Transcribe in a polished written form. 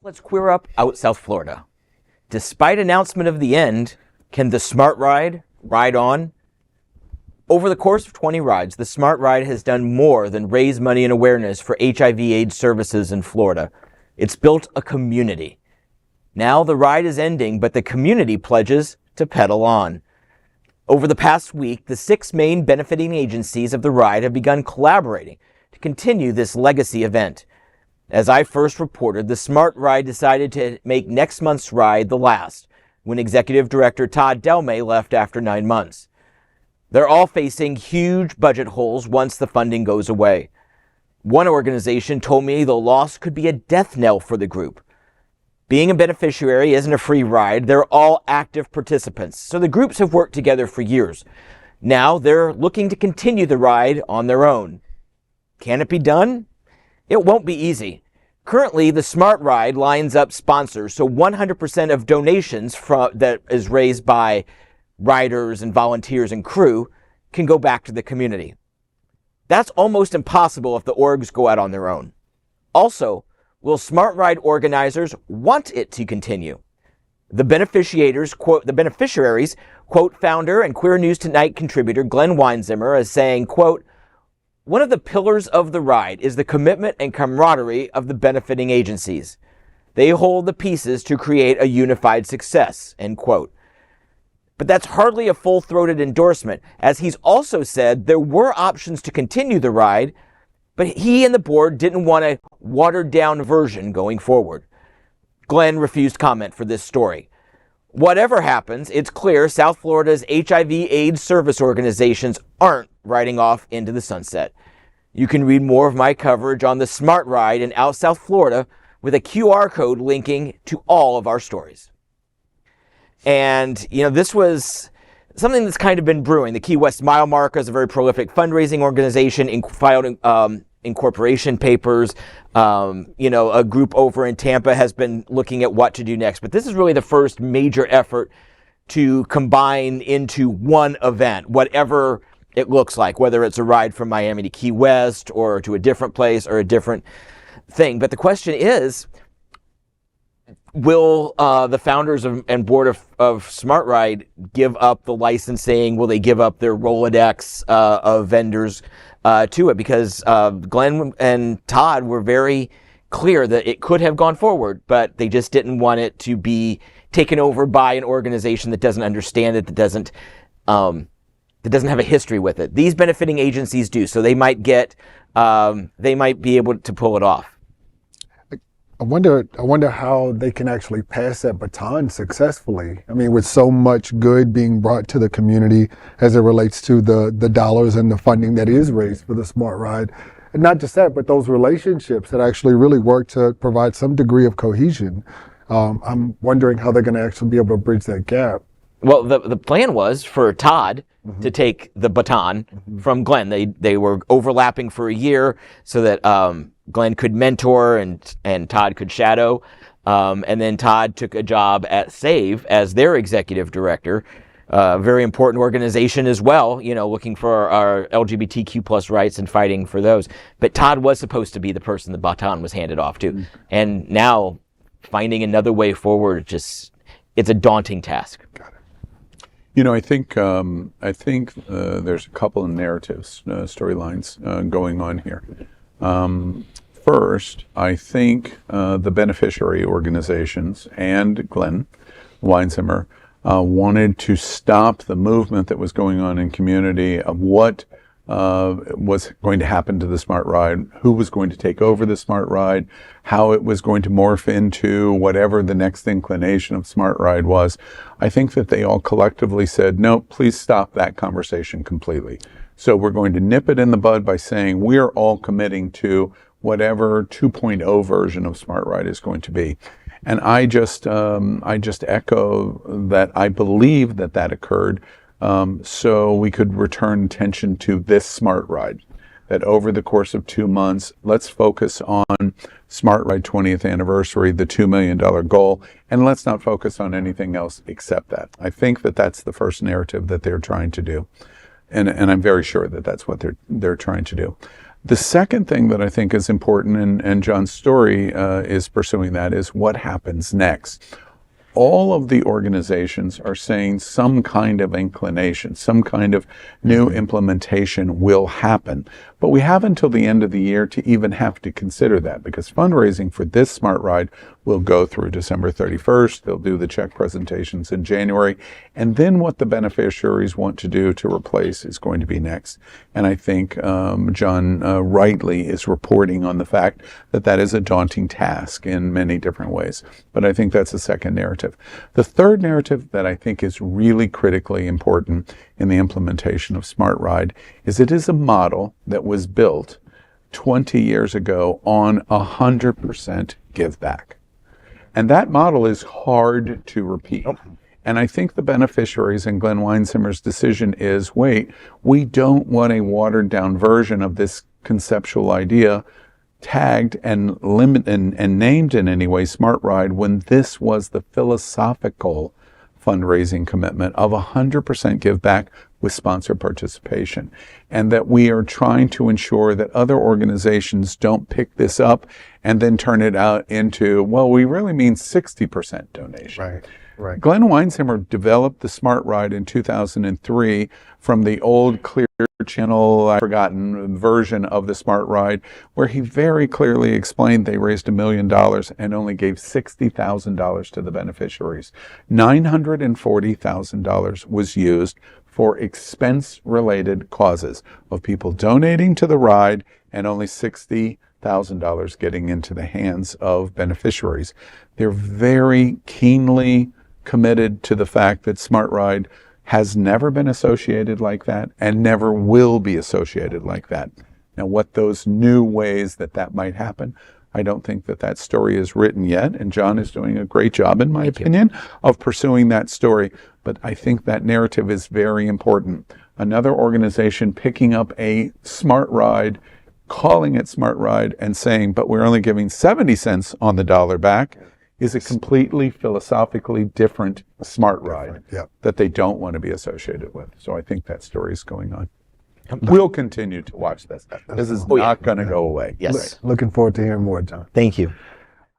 Let's queer up out South Florida. Despite announcement of the end, can the Smart Ride ride on? Over the course of 20 rides, the Smart Ride has done more than raise money and awareness for HIV/AIDS services in Florida. It's built a community. Now the ride is ending, but the community pledges to pedal on. Over the past week, the 6 main benefiting agencies of the ride have begun collaborating to continue this legacy event. As I first reported, the Smart Ride decided to make next month's ride the last, when Executive Director Todd Delmay left after 9 months. They're all facing huge budget holes once the funding goes away. One organization told me the loss could be a death knell for the group. Being a beneficiary isn't a free ride. They're all active participants, so the groups have worked together for years. Now they're looking to continue the ride on their own. Can it be done? It won't be easy. Currently, the Smart Ride lines up sponsors, so 100% of donations that is raised by riders and volunteers and crew can go back to the community. That's almost impossible if the orgs go out on their own. Also, will Smart Ride organizers want it to continue? The beneficiaries quote founder and Queer News Tonight contributor Glenn Weinzimmer as saying, quote, "One of the pillars of the ride is the commitment and camaraderie of the benefiting agencies. They hold the pieces to create a unified success," end quote. But that's hardly a full-throated endorsement, as he's also said there were options to continue the ride, but he and the board didn't want a watered-down version going forward. Glenn refused comment for this story. Whatever happens, it's clear South Florida's HIV/AIDS service organizations aren't riding off into the sunset. You can read more of my coverage on the Smart Ride in Out South Florida with a QR code linking to all of our stories. And, this was something that's kind of been brewing. The Key West Mile Marker is a very prolific fundraising organization, filed incorporation papers. A group over in Tampa has been looking at what to do next. But this is really the first major effort to combine into one event, whatever it looks like, whether it's a ride from Miami to Key West or to a different place or a different thing. But the question is, will the founders and board of Smart Ride give up the licensing? Will they give up their Rolodex of vendors to it? Because Glenn and Todd were very clear that it could have gone forward, but they just didn't want it to be taken over by an organization that doesn't understand it, that doesn't have a history with it. These benefiting agencies do, so they might be able to pull it off. I wonder how they can actually pass that baton successfully. I mean, with so much good being brought to the community as it relates to the dollars and the funding that is raised for the Smart Ride. And not just that, but those relationships that actually really work to provide some degree of cohesion. I'm wondering how they're going to actually be able to bridge that gap. Well, the plan was for Todd to take the baton from Glenn. They were overlapping for a year so that Glenn could mentor and Todd could shadow. And then Todd took a job at SAVE as their executive director. Very important organization as well, looking for our LGBTQ plus rights and fighting for those. But Todd was supposed to be the person the baton was handed off to. And now finding another way forward, it's a daunting task. Got it. I think there's a couple of narratives, storylines going on here. First, I think the beneficiary organizations and Glenn Weinzimmer wanted to stop the movement that was going on in community of what was going to happen to the Smart Ride, who was going to take over the Smart Ride, how it was going to morph into whatever the next inclination of Smart Ride was. I think that they all collectively said, no, please stop that conversation completely. So we're going to nip it in the bud by saying we're all committing to whatever 2.0 version of Smart Ride is going to be. And I just echo that I believe that occurred so we could return attention to this Smart Ride. That over the course of 2 months, let's focus on Smart Ride 20th anniversary, the $2 million goal, and let's not focus on anything else except that. I think that that's the first narrative that they're trying to do. And I'm very sure that that's what they're trying to do. The second thing that I think is important, and John's story is pursuing that, is what happens next. All of the organizations are saying some kind of inclination, some kind of new implementation will happen. But we have until the end of the year to even have to consider that, because fundraising for this Smart Ride will go through December 31st. They'll do the check presentations in January. And then what the beneficiaries want to do to replace is going to be next. And I think John rightly is reporting on the fact that that is a daunting task in many different ways. But I think that's the second narrative. The third narrative that I think is really critically important in the implementation of Smart Ride is it is a model that was built 20 years ago on 100% give back. And that model is hard to repeat. And I think the beneficiaries and Glenn Weinzimmer's decision is, wait, we don't want a watered down version of this conceptual idea tagged and named in any way Smart Ride, when this was the philosophical fundraising commitment of 100% give back with sponsor participation, and that we are trying to ensure that other organizations don't pick this up and then turn it out into, well, we really mean 60% donation. Right. Glenn Weinzimmer developed the Smart Ride in 2003 from the old Clear Channel, I've forgotten, version of the Smart Ride, where he very clearly explained they raised $1 million and only gave $60,000 to the beneficiaries. $940,000 was used for expense-related causes of people donating to the ride, and only $60,000 getting into the hands of beneficiaries. They're very keenly committed to the fact that Smart Ride has never been associated like that and never will be associated like that. Now, what those new ways that might happen, I don't think that story is written yet, and John is doing a great job, in my opinion, of pursuing that story. But I think that narrative is very important. Another organization picking up a Smart Ride, calling it Smart Ride, and saying, but we're only giving 70 cents on the dollar back, is a completely philosophically different Smart Ride that they don't want to be associated with. So I think that story is going on. We'll continue to watch this. This is not going to go away. Yes. Looking forward to hearing more, John. Thank you.